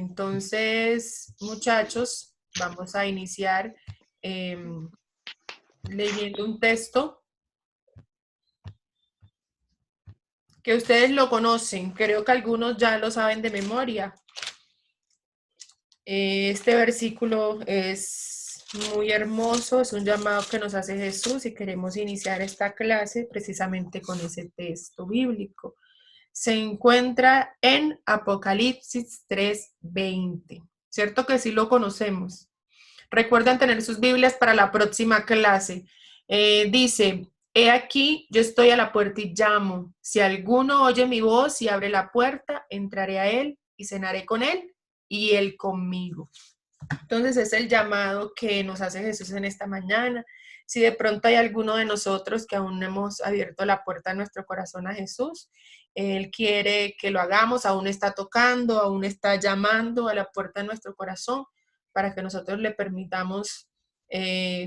Entonces, muchachos, vamos a iniciar leyendo un texto que ustedes lo conocen. Creo que algunos ya lo saben de memoria. Este versículo es muy hermoso, es un llamado que nos hace Jesús y queremos iniciar esta clase precisamente con ese texto bíblico. Se encuentra en Apocalipsis 3:20. ¿Cierto que sí lo conocemos? Recuerden tener sus Biblias para la próxima clase. Dice, he aquí, yo estoy a la puerta y llamo. Si alguno oye mi voz y abre la puerta, entraré a él y cenaré con él y él conmigo. Entonces es el llamado que nos hace Jesús en esta mañana. Si de pronto hay alguno de nosotros que aún no hemos abierto la puerta de nuestro corazón a Jesús, Él quiere que lo hagamos, aún está tocando, aún está llamando a la puerta de nuestro corazón para que nosotros le permitamos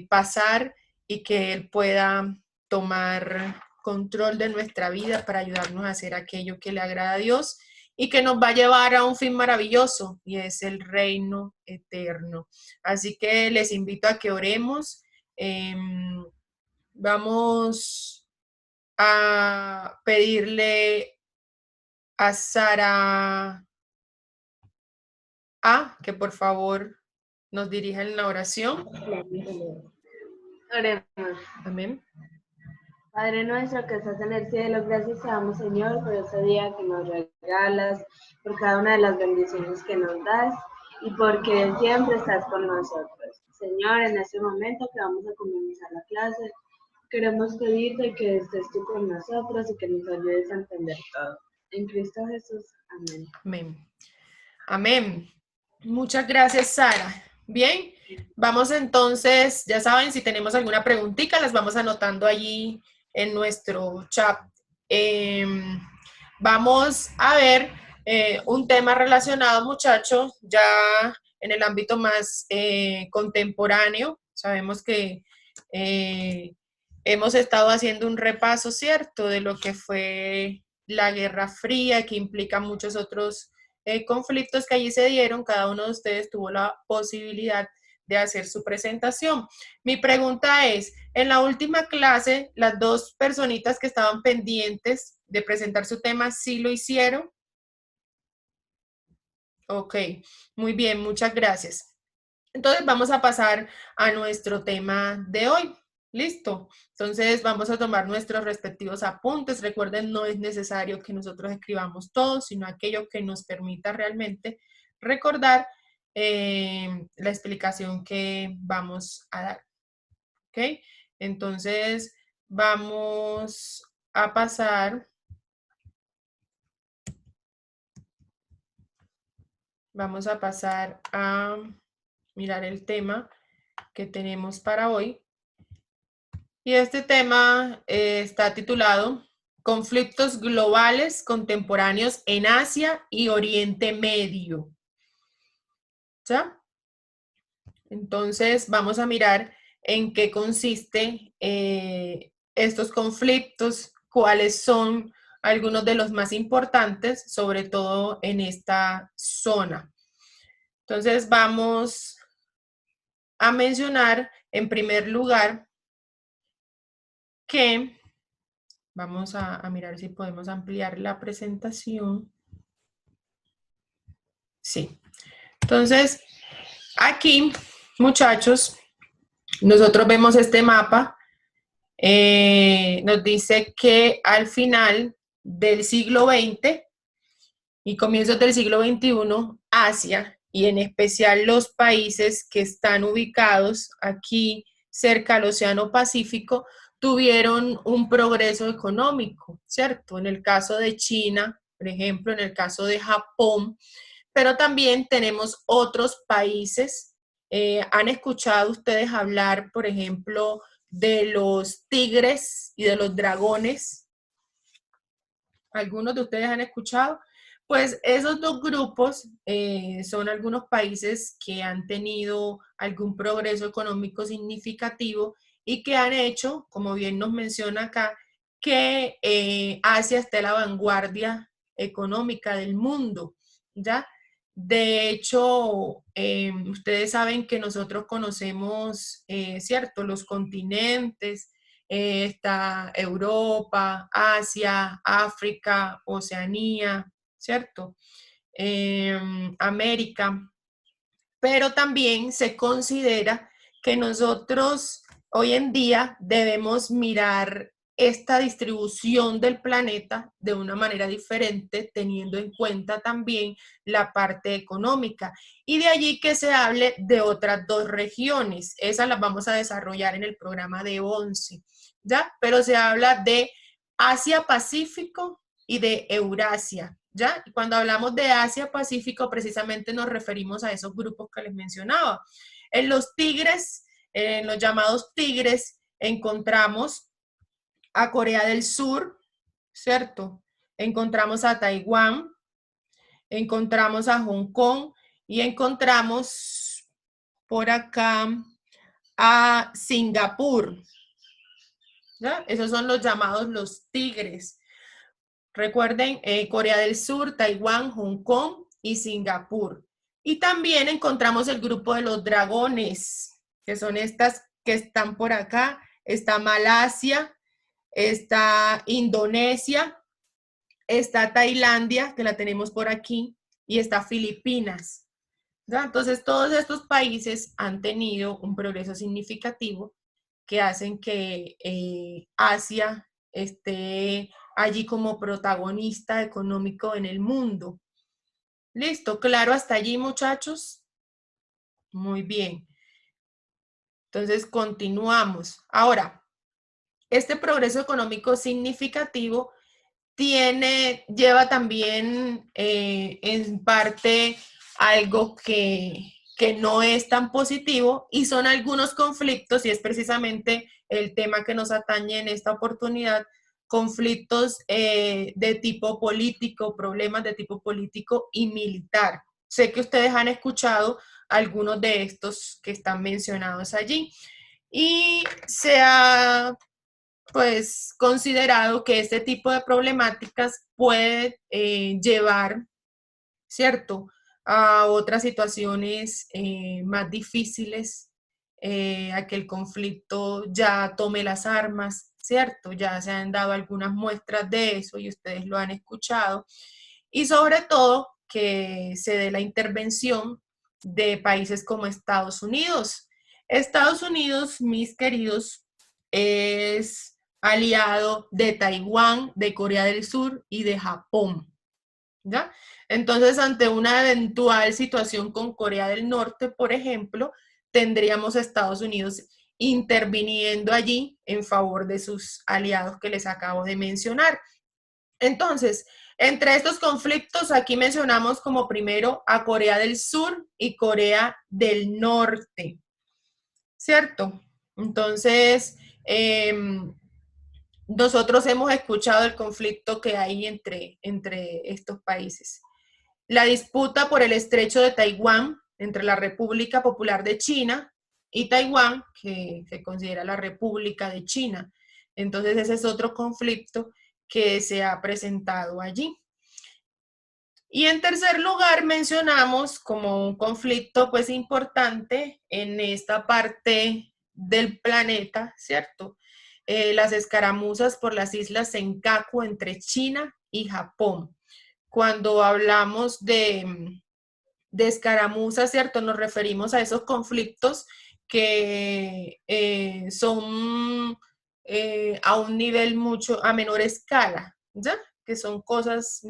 pasar y que Él pueda tomar control de nuestra vida para ayudarnos a hacer aquello que le agrada a Dios y que nos va a llevar a un fin maravilloso, y es el reino eterno. Así que les invito a que oremos. Vamos a pedirle a Sara que por favor nos dirija en la oración. Oremos. Amén. Padre nuestro que estás en el cielo, gracias te damos, Señor, por este día que nos regalas, por cada una de las bendiciones que nos das y porque siempre estás con nosotros. Señor, en este momento que vamos a comenzar la clase, queremos pedirte que estés tú con nosotros y que nos ayudes a entender todo. En Cristo Jesús. Amén. Amén. Amén. Muchas gracias, Sara. Bien, vamos entonces, ya saben, si tenemos alguna preguntita, las vamos anotando allí en nuestro chat. Vamos a ver un tema relacionado, muchachos, ya en el ámbito más contemporáneo. Sabemos que hemos estado haciendo un repaso, ¿cierto?, de lo que fue la Guerra Fría, que implica muchos otros conflictos que allí se dieron. Cada uno de ustedes tuvo la posibilidad de hacer su presentación. Mi pregunta es, en la última clase, las dos personitas que estaban pendientes de presentar su tema, ¿sí lo hicieron? Ok, muy bien, muchas gracias. Entonces vamos a pasar a nuestro tema de hoy. ¿Listo? Entonces vamos a tomar nuestros respectivos apuntes. Recuerden, no es necesario que nosotros escribamos todo, sino aquello que nos permita realmente recordar la explicación que vamos a dar. ¿Ok? Entonces vamos a pasar. Vamos a pasar a mirar el tema que tenemos para hoy. Y este tema está titulado Conflictos globales contemporáneos en Asia y Oriente Medio. ¿Ya? Entonces vamos a mirar en qué consiste estos conflictos, cuáles son algunos de los más importantes, sobre todo en esta zona. Entonces vamos a mencionar en primer lugar que vamos a mirar si podemos ampliar la presentación. Sí. Entonces, aquí, muchachos, nosotros vemos este mapa. Nos dice que al final del siglo XX y comienzos del siglo XXI, Asia, y en especial los países que están ubicados aquí cerca al Océano Pacífico, tuvieron un progreso económico, ¿cierto? En el caso de China, por ejemplo, en el caso de Japón, pero también tenemos otros países. ¿Han escuchado ustedes hablar, por ejemplo, de los tigres y de los dragones? ¿Algunos de ustedes han escuchado? Pues esos dos grupos son algunos países que han tenido algún progreso económico significativo y que han hecho, como bien nos menciona acá, que Asia esté a la vanguardia económica del mundo, ¿ya? De hecho, ustedes saben que nosotros conocemos, ¿cierto? Los continentes, está Europa, Asia, África, Oceanía, ¿cierto? América, pero también se considera que nosotros hoy en día debemos mirar esta distribución del planeta de una manera diferente, teniendo en cuenta también la parte económica. Y de allí que se hable de otras dos regiones. Esas las vamos a desarrollar en el programa de 11, ¿ya? Pero se habla de Asia-Pacífico y de Eurasia, ¿ya? Y cuando hablamos de Asia-Pacífico, precisamente nos referimos a esos grupos que les mencionaba. En los tigres, en los llamados tigres, encontramos a Corea del Sur, ¿cierto? Encontramos a Taiwán, encontramos a Hong Kong y encontramos por acá a Singapur, ¿ya? Esos son los llamados los tigres. Recuerden, Corea del Sur, Taiwán, Hong Kong y Singapur. Y también encontramos el grupo de los dragones, que son estas que están por acá. Está Malasia, está Indonesia, está Tailandia, que la tenemos por aquí, y está Filipinas, ¿ya? Entonces, todos estos países han tenido un progreso significativo que hacen que Asia esté allí como protagonista económico en el mundo. Listo, claro, hasta allí, muchachos. Muy bien. Entonces, continuamos. Ahora, este progreso económico significativo lleva también en parte algo que no es tan positivo y son algunos conflictos, y es precisamente el tema que nos atañe en esta oportunidad, conflictos de tipo político, problemas de tipo político y militar. Sé que ustedes han escuchado algunos de estos que están mencionados allí y se ha pues considerado que este tipo de problemáticas puede llevar, ¿cierto?, a otras situaciones más difíciles, a que el conflicto ya tome las armas, ¿cierto? Ya se han dado algunas muestras de eso y ustedes lo han escuchado. Y sobre todo que se dé la intervención de países como Estados Unidos. Estados Unidos, mis queridos, es aliado de Taiwán, de Corea del Sur y de Japón, ¿ya? Entonces, ante una eventual situación con Corea del Norte, por ejemplo, tendríamos a Estados Unidos interviniendo allí en favor de sus aliados que les acabo de mencionar. Entonces, entre estos conflictos, aquí mencionamos como primero a Corea del Sur y Corea del Norte, ¿cierto? Entonces, nosotros hemos escuchado el conflicto que hay entre estos países. La disputa por el estrecho de Taiwán entre la República Popular de China y Taiwán, que se considera la República de China. Entonces ese es otro conflicto que se ha presentado allí. Y en tercer lugar mencionamos como un conflicto pues importante en esta parte del planeta, ¿cierto? Las escaramuzas por las islas Senkaku entre China y Japón. Cuando hablamos de escaramuzas, ¿cierto? Nos referimos a esos conflictos que son a un nivel mucho, a menor escala, ¿ya? Que son cosas,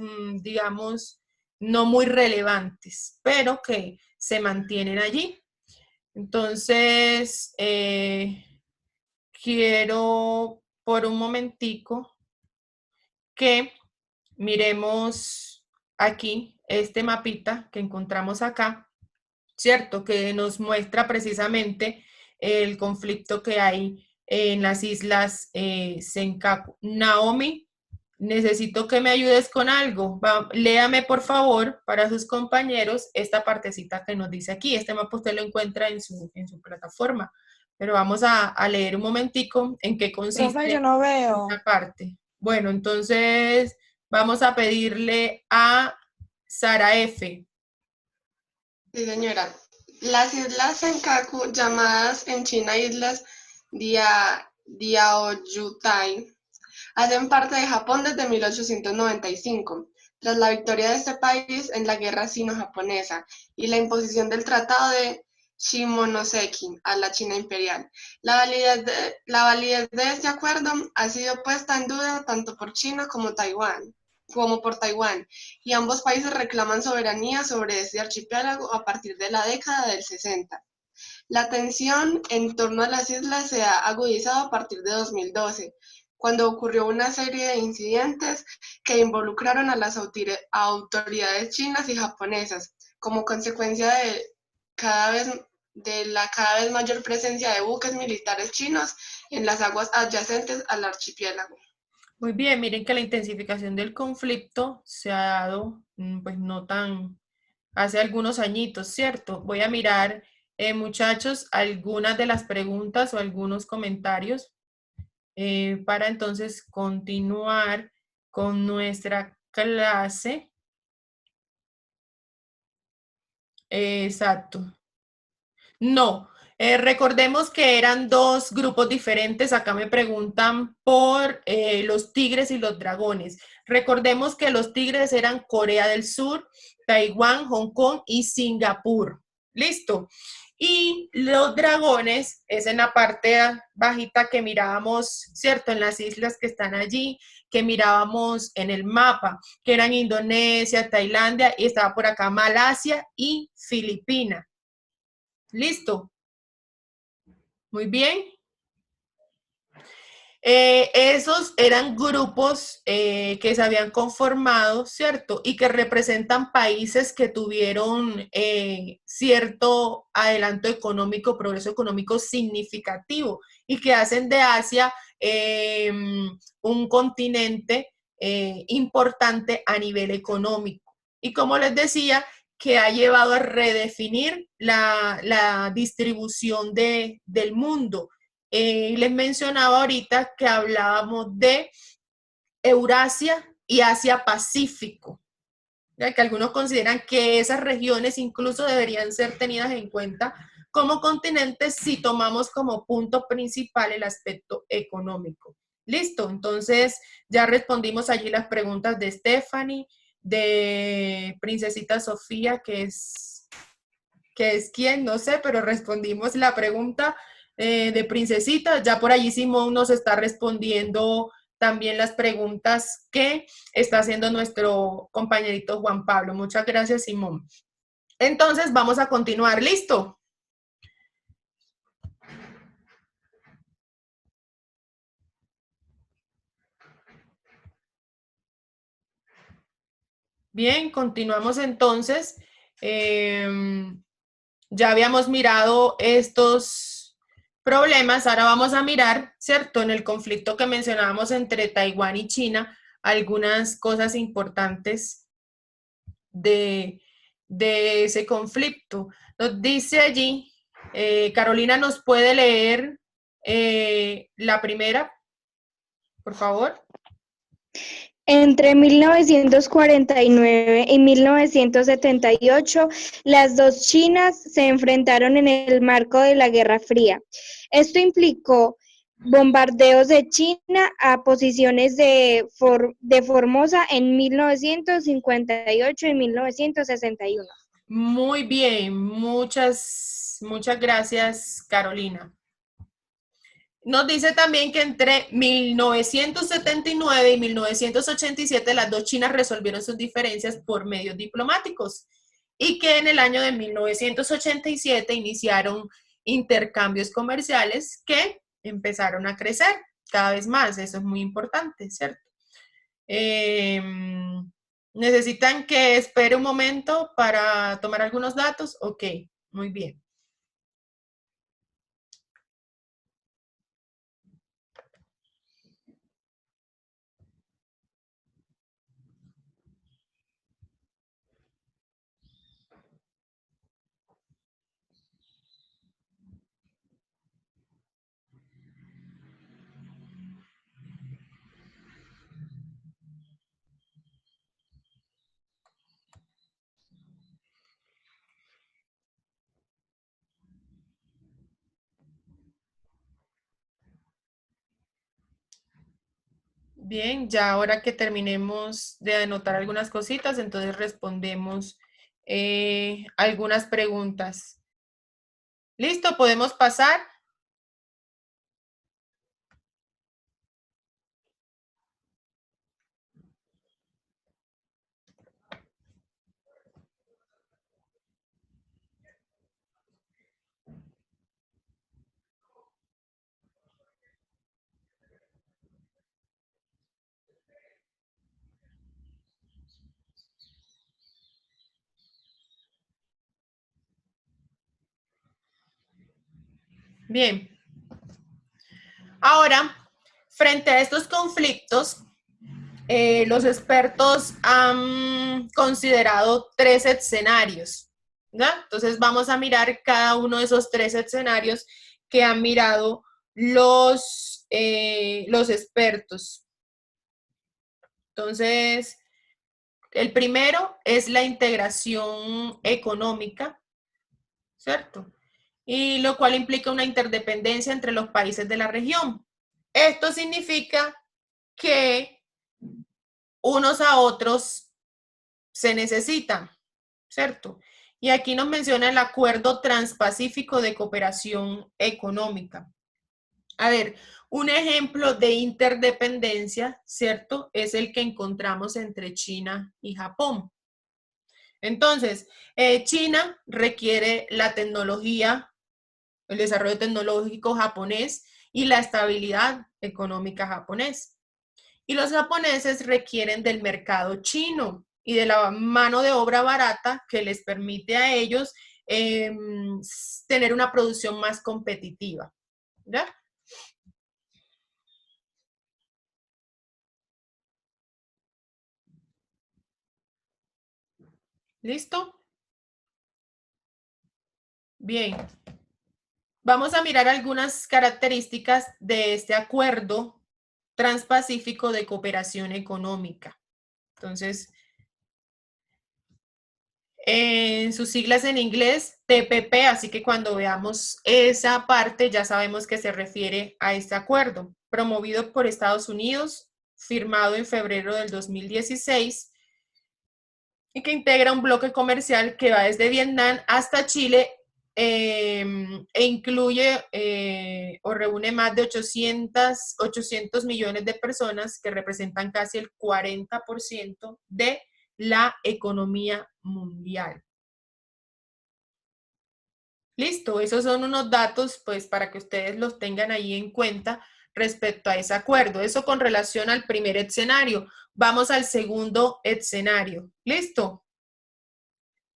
digamos, no muy relevantes, pero que se mantienen allí. Entonces, quiero por un momentico que miremos aquí este mapita que encontramos acá, ¿cierto? Que nos muestra precisamente el conflicto que hay en las islas Senkaku. Naomi, necesito que me ayudes con algo. Léame, por favor, para sus compañeros, esta partecita que nos dice aquí. Este mapa usted lo encuentra en su plataforma, pero vamos a leer un momentico en qué Profe, yo consiste no veo. esta parte. Bueno, entonces vamos a pedirle a Sara F. Sí, señora. Las islas Senkaku, llamadas en China islas Diaoyutai, hacen parte de Japón desde 1895, tras la victoria de este país en la guerra sino-japonesa y la imposición del Tratado de Shimonoseki a la China imperial. La validez de este acuerdo ha sido puesta en duda tanto por China como por Taiwán, y ambos países reclaman soberanía sobre este archipiélago a partir de la década del 60. La tensión en torno a las islas se ha agudizado a partir de 2012, cuando ocurrió una serie de incidentes que involucraron a las autoridades chinas y japonesas, como consecuencia cada vez, de la cada vez mayor presencia de buques militares chinos en las aguas adyacentes al archipiélago. Muy bien, miren que la intensificación del conflicto se ha dado, pues no tan, hace algunos añitos, ¿cierto? Voy a mirar, muchachos, algunas de las preguntas o algunos comentarios para entonces continuar con nuestra clase. Exacto. No, recordemos que eran dos grupos diferentes. Acá me preguntan por los tigres y los dragones. Recordemos que los tigres eran Corea del Sur, Taiwán, Hong Kong y Singapur. Listo. Y los dragones es en la parte bajita que mirábamos, ¿cierto? En las islas que están allí, que mirábamos en el mapa, que eran Indonesia, Tailandia y estaba por acá Malasia y Filipinas. Listo. Muy bien. Esos eran grupos que se habían conformado, ¿cierto? Y que representan países que tuvieron cierto adelanto económico, progreso económico significativo y que hacen de Asia un continente importante a nivel económico. Y como les decía, que ha llevado a redefinir la distribución del mundo. Les mencionaba ahorita que hablábamos de Eurasia y Asia-Pacífico, ya que algunos consideran que esas regiones incluso deberían ser tenidas en cuenta como continentes si tomamos como punto principal el aspecto económico. Listo, entonces ya respondimos allí las preguntas de Stephanie, de Princesita Sofía, que es quién, no sé, pero respondimos la pregunta de Princesita. Ya por allí Simón nos está respondiendo también las preguntas que está haciendo nuestro compañerito Juan Pablo. Muchas gracias, Simón. Entonces, vamos a continuar. ¿Listo? Bien, continuamos entonces. Ya habíamos mirado estos problemas, ahora vamos a mirar, ¿cierto? En el conflicto que mencionábamos entre Taiwán y China, algunas cosas importantes de, de ese conflicto. Nos dice allí, Carolina, ¿nos puede leer la primera, por favor? Entre 1949 y 1978, las dos Chinas se enfrentaron en el marco de la Guerra Fría. Esto implicó bombardeos de China a posiciones de Formosa en 1958 y 1961. Muy bien, muchas gracias, Carolina. Nos dice también que entre 1979 y 1987 las dos Chinas resolvieron sus diferencias por medios diplomáticos y que en el año de 1987 iniciaron intercambios comerciales que empezaron a crecer cada vez más. Eso es muy importante, ¿cierto? ¿Necesitan que espere un momento para tomar algunos datos? Ok, muy bien. Bien, ya ahora que terminemos de anotar algunas cositas, entonces respondemos algunas preguntas. ¿Listo? ¿Podemos pasar? Bien. Ahora, frente a estos conflictos, los expertos han considerado 3 escenarios, ¿ya? Entonces vamos a mirar cada uno de esos 3 escenarios que han mirado los expertos. Entonces, el primero es la integración económica, ¿cierto? Y lo cual implica una interdependencia entre los países de la región. Esto significa que unos a otros se necesitan, ¿cierto? Y aquí nos menciona el Acuerdo Transpacífico de Cooperación Económica. A ver, un ejemplo de interdependencia, ¿cierto? Es el que encontramos entre China y Japón. Entonces, China requiere la tecnología, el desarrollo tecnológico japonés y la estabilidad económica japonés. Y los japoneses requieren del mercado chino y de la mano de obra barata que les permite a ellos tener una producción más competitiva. ¿Ya? ¿Listo? Bien. Vamos a mirar algunas características de este acuerdo transpacífico de cooperación económica. Entonces, en sus siglas en inglés, TPP, así que cuando veamos esa parte ya sabemos que se refiere a este acuerdo, promovido por Estados Unidos, firmado en febrero del 2016 y que integra un bloque comercial que va desde Vietnam hasta Chile e incluye o reúne más de 800 millones de personas que representan casi el 40% de la economía mundial. Listo, esos son unos datos pues para que ustedes los tengan ahí en cuenta respecto a ese acuerdo. Eso con relación al primer escenario. Vamos al segundo escenario. ¿Listo?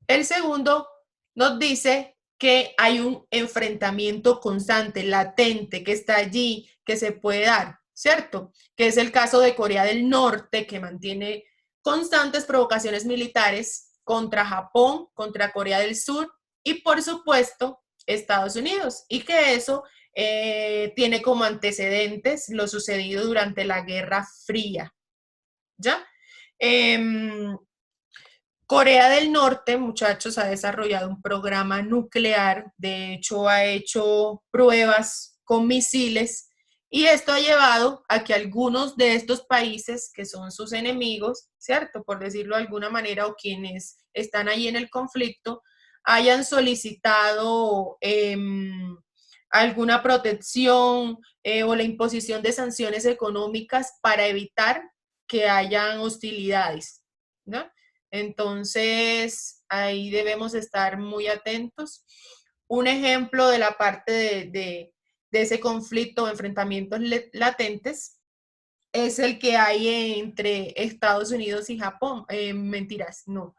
El segundo nos dice que hay un enfrentamiento constante, latente, que está allí, que se puede dar, ¿cierto? Que es el caso de Corea del Norte, que mantiene constantes provocaciones militares contra Japón, contra Corea del Sur y, por supuesto, Estados Unidos. Y que eso tiene como antecedentes lo sucedido durante la Guerra Fría, ¿ya? Corea del Norte, muchachos, ha desarrollado un programa nuclear, de hecho ha hecho pruebas con misiles y esto ha llevado a que algunos de estos países que son sus enemigos, ¿cierto? Por decirlo de alguna manera, o quienes están ahí en el conflicto, hayan solicitado alguna protección o la imposición de sanciones económicas para evitar que hayan hostilidades, ¿no? Entonces, ahí debemos estar muy atentos. Un ejemplo de la parte de ese conflicto o enfrentamientos latentes es el que hay entre Estados Unidos y Japón. Mentiras, no.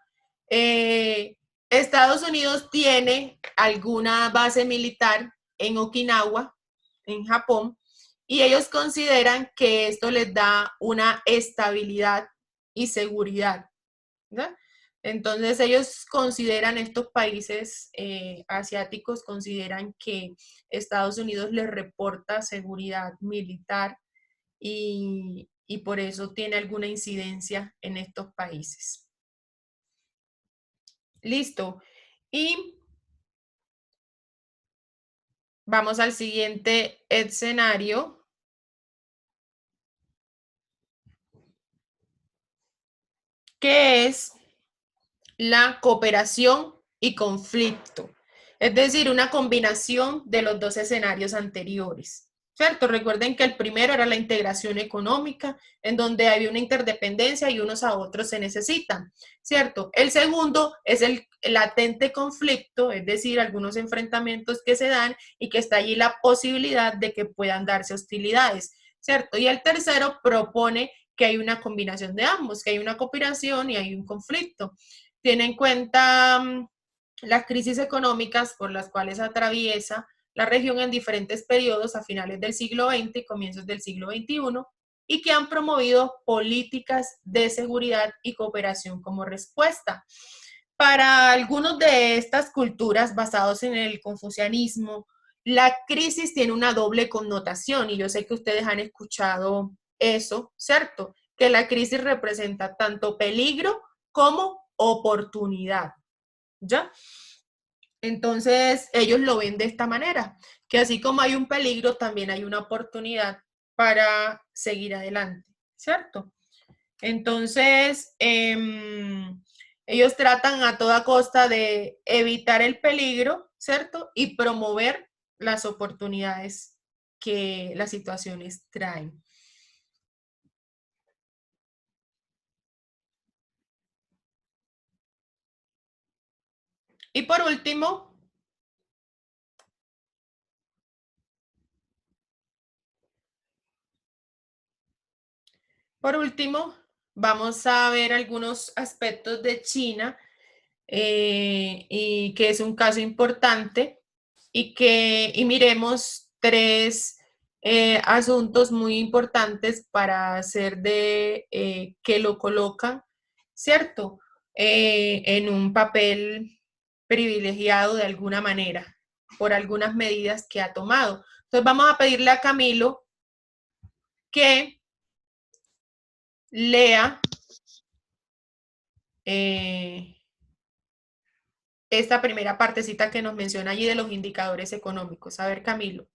Estados Unidos tiene alguna base militar en Okinawa, en Japón, y ellos consideran que esto les da una estabilidad y seguridad, ¿no? Entonces ellos consideran, estos países asiáticos consideran que Estados Unidos les reporta seguridad militar y por eso tiene alguna incidencia en estos países. Listo. Y vamos al siguiente escenario. que es la cooperación y conflicto. Es decir, una combinación de los dos escenarios anteriores, ¿cierto? Recuerden que el primero era la integración económica, en donde había una interdependencia y unos a otros se necesitan, ¿cierto? El segundo es el latente conflicto, es decir, algunos enfrentamientos que se dan y que está allí la posibilidad de que puedan darse hostilidades, ¿cierto? Y el tercero propone que hay una combinación de ambos, que hay una cooperación y hay un conflicto. Tiene en cuenta las crisis económicas por las cuales atraviesa la región en diferentes periodos a finales del siglo XX y comienzos del siglo XXI y que han promovido políticas de seguridad y cooperación como respuesta. Para algunos de estas culturas basados en el confucianismo, la crisis tiene una doble connotación y yo sé que ustedes han escuchado eso, ¿cierto? Que la crisis representa tanto peligro como oportunidad, ¿ya? Entonces, ellos lo ven de esta manera, que así como hay un peligro, también hay una oportunidad para seguir adelante, ¿cierto? Entonces, ellos tratan a toda costa de evitar el peligro, ¿cierto? Y promover las oportunidades que las situaciones traen. Y por último, vamos a ver algunos aspectos de China y que es un caso importante y miremos tres asuntos muy importantes para hacer de que lo colocan, ¿cierto? En un papel privilegiado de alguna manera por algunas medidas que ha tomado. Entonces vamos a pedirle a Camilo que lea esta primera partecita que nos menciona allí de los indicadores económicos. A ver, Camilo.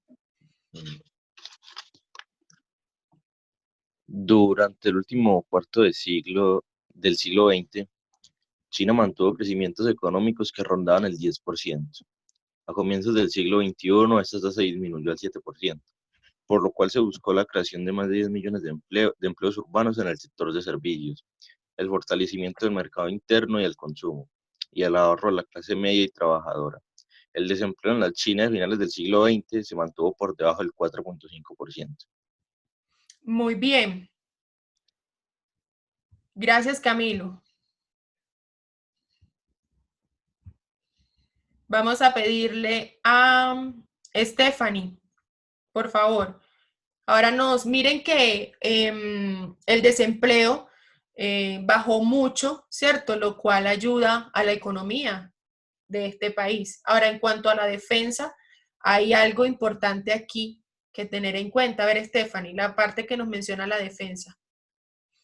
Durante el último cuarto del siglo XX, China mantuvo crecimientos económicos que rondaban el 10%. A comienzos del siglo XXI, esta tasa disminuyó al 7%, por lo cual se buscó la creación de más de 10 millones de empleos urbanos en el sector de servicios, el fortalecimiento del mercado interno y el consumo, y el ahorro de la clase media y trabajadora. El desempleo en la China de finales del siglo XX se mantuvo por debajo del 4.5%. Muy bien. Gracias, Camilo. Vamos a pedirle a Stephanie, por favor. Ahora miren que el desempleo bajó mucho, ¿cierto? Lo cual ayuda a la economía de este país. Ahora, en cuanto a la defensa, hay algo importante aquí que tener en cuenta. A ver, Stephanie, la parte que nos menciona la defensa.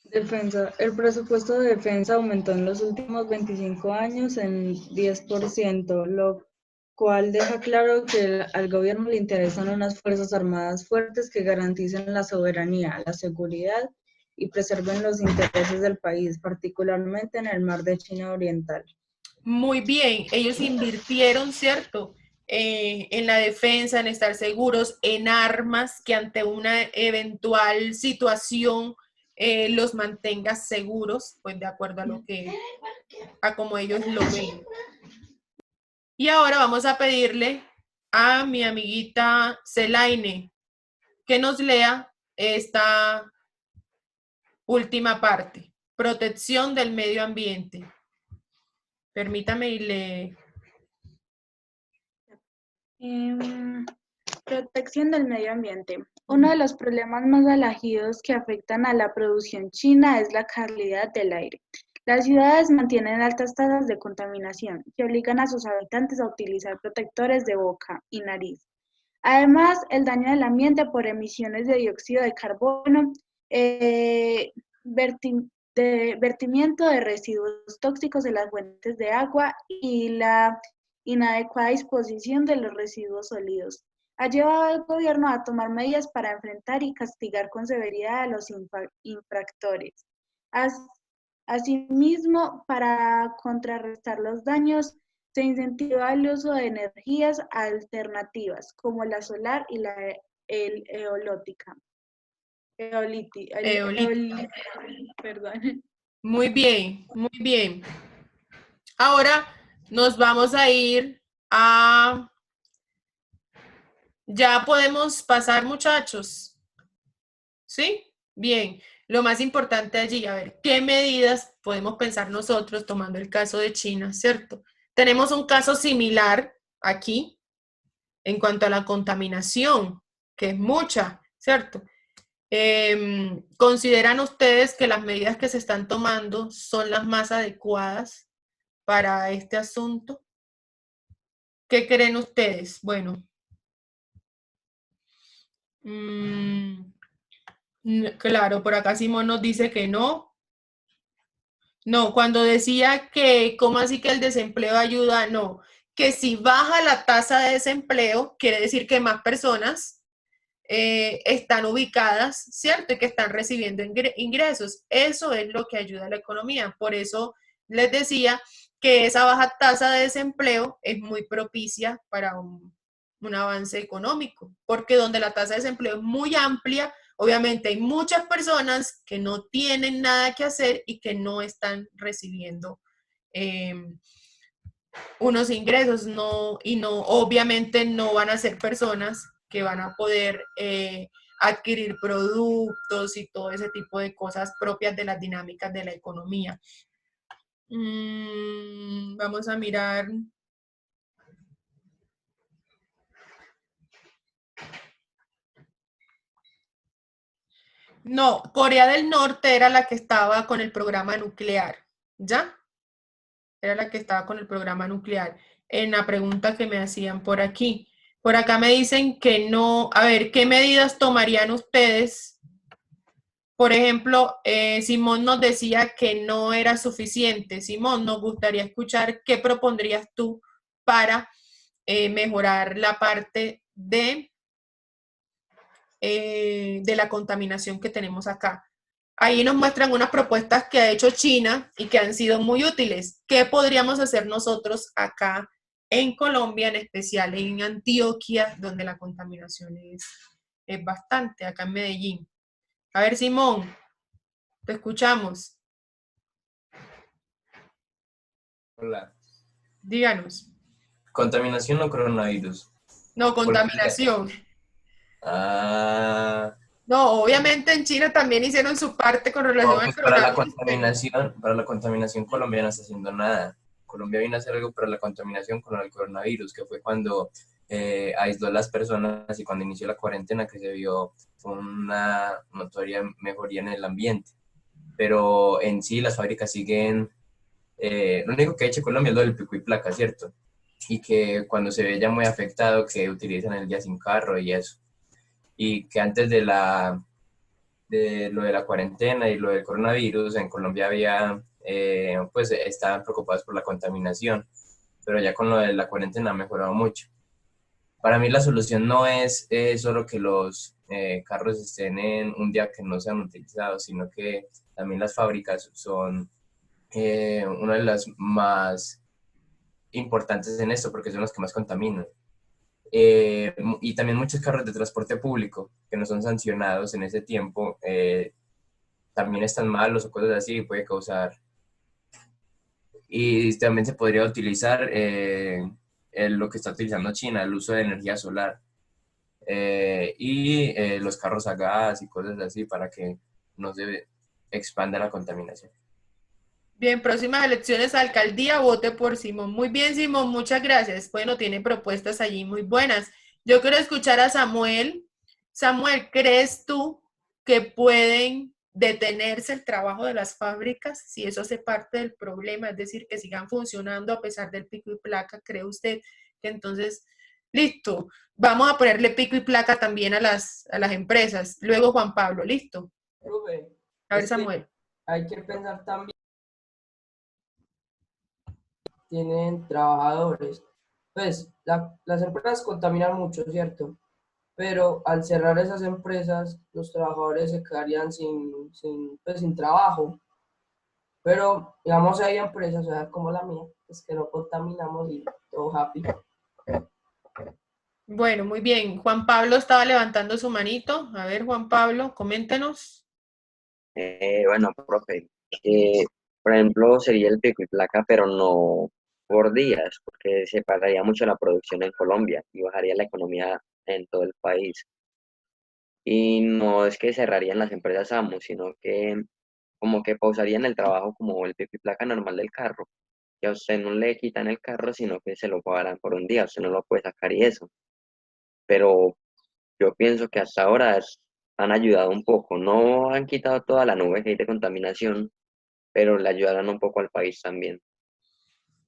Defensa. El presupuesto de defensa aumentó en los últimos 25 años en 10%, lo cual deja claro que al gobierno le interesan unas fuerzas armadas fuertes que garanticen la soberanía, la seguridad y preserven los intereses del país, particularmente en el mar de China Oriental. Muy bien, ellos invirtieron, ¿cierto? En la defensa, en estar seguros, en armas que ante una eventual situación los mantenga seguros, pues de acuerdo a lo que, a como ellos lo ven. Y ahora vamos a pedirle a mi amiguita Celaine que nos lea esta última parte, protección del medio ambiente. Permítame y le... Protección del medio ambiente. Uno de los problemas más alagidos que afectan a la producción china es la calidad del aire. Las ciudades mantienen altas tasas de contaminación que obligan a sus habitantes a utilizar protectores de boca y nariz. Además, el daño del ambiente por emisiones de dióxido de carbono, vertimiento de residuos tóxicos en las fuentes de agua y la inadecuada disposición de los residuos sólidos ha llevado al gobierno a tomar medidas para enfrentar y castigar con severidad a los infractores. Asimismo, para contrarrestar los daños, se incentiva el uso de energías alternativas, como la solar y la eolótica. Perdón. Muy bien, muy bien. Ahora nos vamos a ir a... Ya podemos pasar, muchachos. ¿Sí? Bien. Lo más importante allí, a ver, ¿qué medidas podemos pensar nosotros tomando el caso de China, ¿cierto? Tenemos un caso similar aquí en cuanto a la contaminación, que es mucha, ¿cierto? ¿Consideran ustedes que las medidas que se están tomando son las más adecuadas para este asunto? ¿Qué creen ustedes? Bueno, claro, por acá Simón nos dice que no. No, cuando decía que, ¿cómo así que el desempleo ayuda? No, que si baja la tasa de desempleo, quiere decir que más personas están ubicadas, ¿cierto? Y que están recibiendo ingresos. Eso es lo que ayuda a la economía. Por eso les decía que esa baja tasa de desempleo es muy propicia para un avance económico, porque donde la tasa de desempleo es muy amplia, obviamente hay muchas personas que no tienen nada que hacer y que no están recibiendo unos ingresos, obviamente no van a ser personas que van a poder adquirir productos y todo ese tipo de cosas propias de las dinámicas de la economía. Vamos a mirar. No, Corea del Norte era la que estaba con el programa nuclear, ¿ya? Era la que estaba con el programa nuclear. En la pregunta que me hacían por aquí. Por acá me dicen que no. A ver, ¿qué medidas tomarían ustedes? Por ejemplo, Simón nos decía que no era suficiente. Simón, nos gustaría escuchar qué propondrías tú para mejorar la parte de la contaminación que tenemos acá. Ahí nos muestran unas propuestas que ha hecho China y que han sido muy útiles. ¿Qué podríamos hacer nosotros acá en Colombia, en especial en Antioquia, donde la contaminación es bastante, acá en Medellín? A ver, Simón, te escuchamos. Hola. Díganos. ¿Contaminación o coronavirus? No, contaminación. No, obviamente en China también hicieron su parte con relación al coronavirus. Para la contaminación Colombia no está haciendo nada. Colombia vino a hacer algo para la contaminación con el coronavirus, que fue cuando aisló a las personas y cuando inició la cuarentena que se vio una notoria mejoría en el ambiente. Pero en sí las fábricas siguen, lo único que ha hecho Colombia es lo del pico y placa, ¿cierto? Y que cuando se ve ya muy afectado que utilizan el día sin carro y eso. Y que antes de lo de la cuarentena y lo del coronavirus, en Colombia había, pues estaban preocupados por la contaminación, pero ya con lo de la cuarentena ha mejorado mucho. Para mí la solución no es solo que los carros estén en un día que no sean utilizados, sino que también las fábricas son una de las más importantes en esto, porque son las que más contaminan. Y también muchos carros de transporte público que no son sancionados en ese tiempo también están malos o cosas así y puede causar. Y también se podría utilizar lo que está utilizando China, el uso de energía solar y los carros a gas y cosas así para que no se expanda la contaminación. Bien, próximas elecciones a alcaldía, vote por Simón. Muy bien, Simón, muchas gracias. Bueno, tiene propuestas allí muy buenas. Yo quiero escuchar a Samuel. Samuel, ¿crees tú que pueden detenerse el trabajo de las fábricas si eso hace parte del problema? Es decir, que sigan funcionando a pesar del pico y placa. ¿Cree usted que entonces, listo, vamos a ponerle pico y placa también a las empresas? Luego Juan Pablo, ¿listo? A ver, Samuel. Hay que pensar también tienen trabajadores. Pues las empresas contaminan mucho, ¿cierto? Pero al cerrar esas empresas, los trabajadores se quedarían sin trabajo. Pero, digamos, hay empresas, o sea, como la mía, pues que no contaminamos y todo happy. Bueno, muy bien. Juan Pablo estaba levantando su manito. A ver, Juan Pablo, coméntenos. Bueno, profe, por ejemplo, sería el pico y placa, pero no por días, porque se pararía mucho la producción en Colombia y bajaría la economía en todo el país. Y no es que cerrarían las empresas AMU, sino que como que pausarían el trabajo como el pico y placa normal del carro. Que a usted no le quitan el carro, sino que se lo pagarán por un día, usted no lo puede sacar y eso. Pero yo pienso que hasta ahora han ayudado un poco. No han quitado toda la nube que hay de contaminación, pero le ayudarán un poco al país también.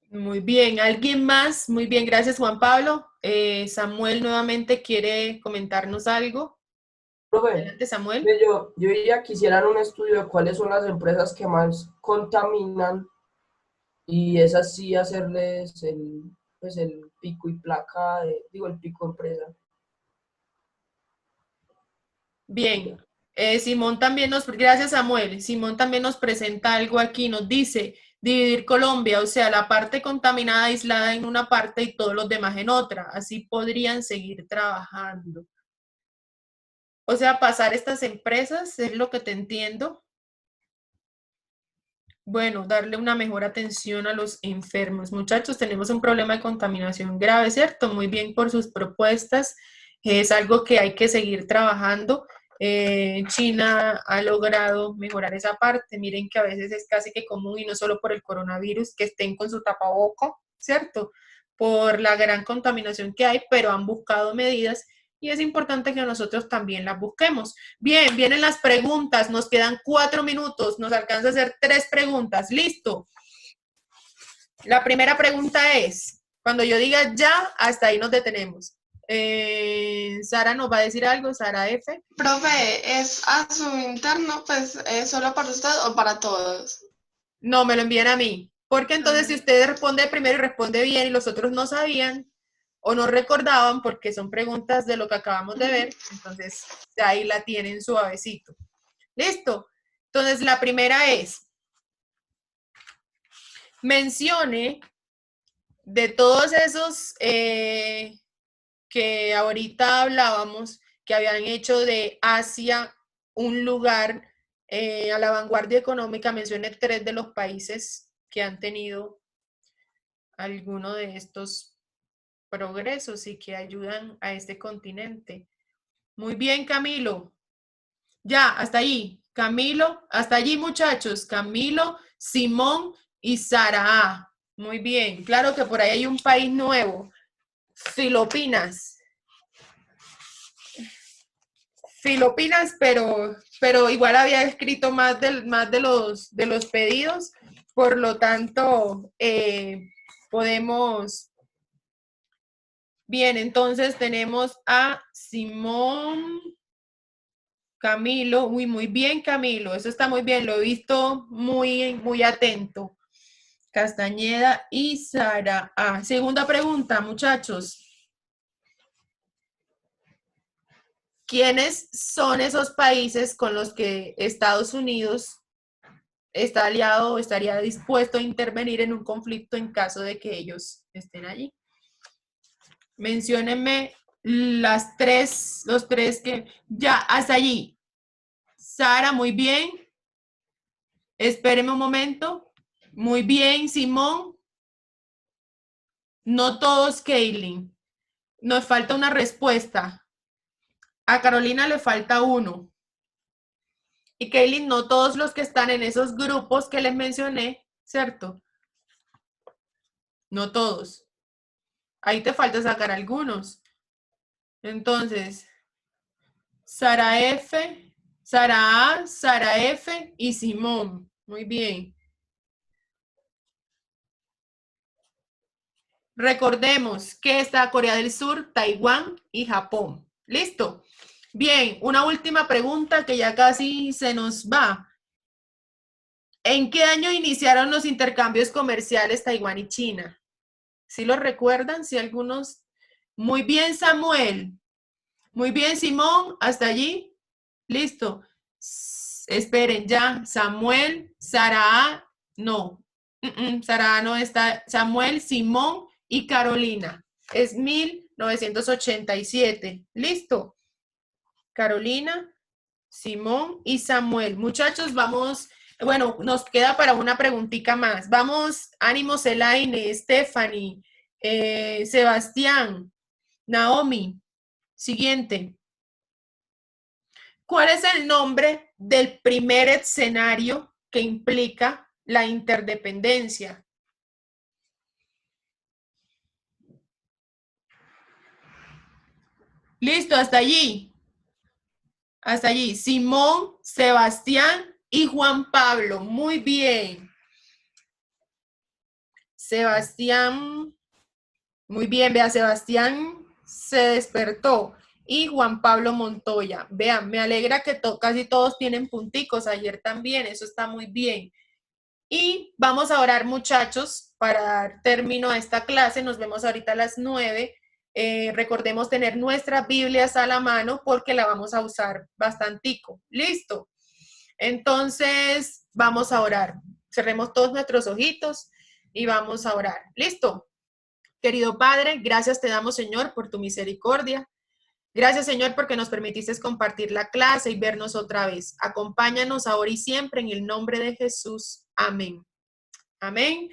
Muy bien. ¿Alguien más? Muy bien, gracias, Juan Pablo. Samuel nuevamente quiere comentarnos algo. Profe, Adelante, Samuel. yo ya quisiera un estudio de cuáles son las empresas que más contaminan y es así hacerles pues el pico y placa, el pico empresa. Bien. Simón también gracias, Samuel. Simón también nos presenta algo aquí. Nos dice dividir Colombia, o sea, la parte contaminada aislada en una parte y todos los demás en otra. Así podrían seguir trabajando. O sea, pasar estas empresas, es lo que te entiendo. Bueno, darle una mejor atención a los enfermos. Muchachos, tenemos un problema de contaminación grave, ¿cierto? Muy bien por sus propuestas. Es algo que hay que seguir trabajando. China ha logrado mejorar esa parte. Miren que a veces es casi que común y no solo por el coronavirus, que estén con su tapaboca, ¿cierto? Por la gran contaminación que hay, pero han buscado medidas y es importante que nosotros también las busquemos. Bien, vienen las preguntas, nos quedan 4 minutos, nos alcanza a hacer 3 preguntas, listo. La primera pregunta es, cuando yo diga ya, hasta ahí nos detenemos. Sara nos va a decir algo, Sara F. Profe, ¿es a su interno, pues, solo para usted o para todos? No, me lo envían a mí. Porque entonces si usted responde primero y responde bien y los otros no sabían o no recordaban, porque son preguntas de lo que acabamos de ver, entonces ahí la tienen suavecito. ¿Listo? Entonces la primera es, mencione de todos esos que ahorita hablábamos, que habían hecho de Asia un lugar a la vanguardia económica, mencione 3 de los países que han tenido alguno de estos progresos y que ayudan a este continente. Muy bien, Camilo. Ya, hasta allí. Camilo, hasta allí, muchachos. Camilo, Simón y Sara. Muy bien. Claro que por ahí hay un país nuevo. Filipinas. Filipinas, pero igual había escrito más de los pedidos. Por lo tanto, podemos... Bien, entonces tenemos a Simón, Camilo. Uy, muy bien, Camilo. Eso está muy bien. Lo he visto muy atento. Castañeda y Sara. Segunda pregunta, muchachos. ¿Quiénes son esos países con los que Estados Unidos está aliado o estaría dispuesto a intervenir en un conflicto en caso de que ellos estén allí? Menciónenme los tres que... Ya, hasta allí. Sara, muy bien. Espéreme un momento. Muy bien, Simón. No todos, Kaylin. Nos falta una respuesta. A Carolina le falta uno. Y Kaylin, no todos los que están en esos grupos que les mencioné, ¿cierto? No todos. Ahí te falta sacar algunos. Entonces, Sara F, Sara A, Sara F y Simón. Muy bien. Recordemos que está Corea del Sur, Taiwán y Japón. ¿Listo? Bien, una última pregunta que ya casi se nos va. ¿En qué año iniciaron los intercambios comerciales Taiwán y China? ¿Sí lo recuerdan? ¿Sí algunos? Muy bien, Samuel. Muy bien, Simón. ¿Hasta allí? Listo. Esperen ya. Samuel, Sara A, No. Sara no está. Samuel, Simón y Carolina. Es 1987. ¿Listo? Carolina, Simón y Samuel. Muchachos, vamos. Bueno, nos queda para una preguntita más. Vamos, ánimo, Celaine, Stephanie, Sebastián, Naomi. Siguiente. ¿Cuál es el nombre del primer escenario que implica la interdependencia? Listo, hasta allí. Hasta allí. Simón, Sebastián y Juan Pablo. Muy bien. Sebastián. Muy bien, vea, Sebastián se despertó. Y Juan Pablo Montoya. Vean, me alegra que casi todos tienen punticos. Ayer también, eso está muy bien. Y vamos a orar, muchachos, para dar término a esta clase. Nos vemos ahorita a las 9. Recordemos tener nuestras Biblias a la mano porque la vamos a usar bastantico. ¿Listo? Entonces, vamos a orar. Cerremos todos nuestros ojitos y vamos a orar. ¿Listo? Querido Padre, gracias te damos, Señor, por tu misericordia. Gracias, Señor, porque nos permitiste compartir la clase y vernos otra vez. Acompáñanos ahora y siempre en el nombre de Jesús. Amén. Amén.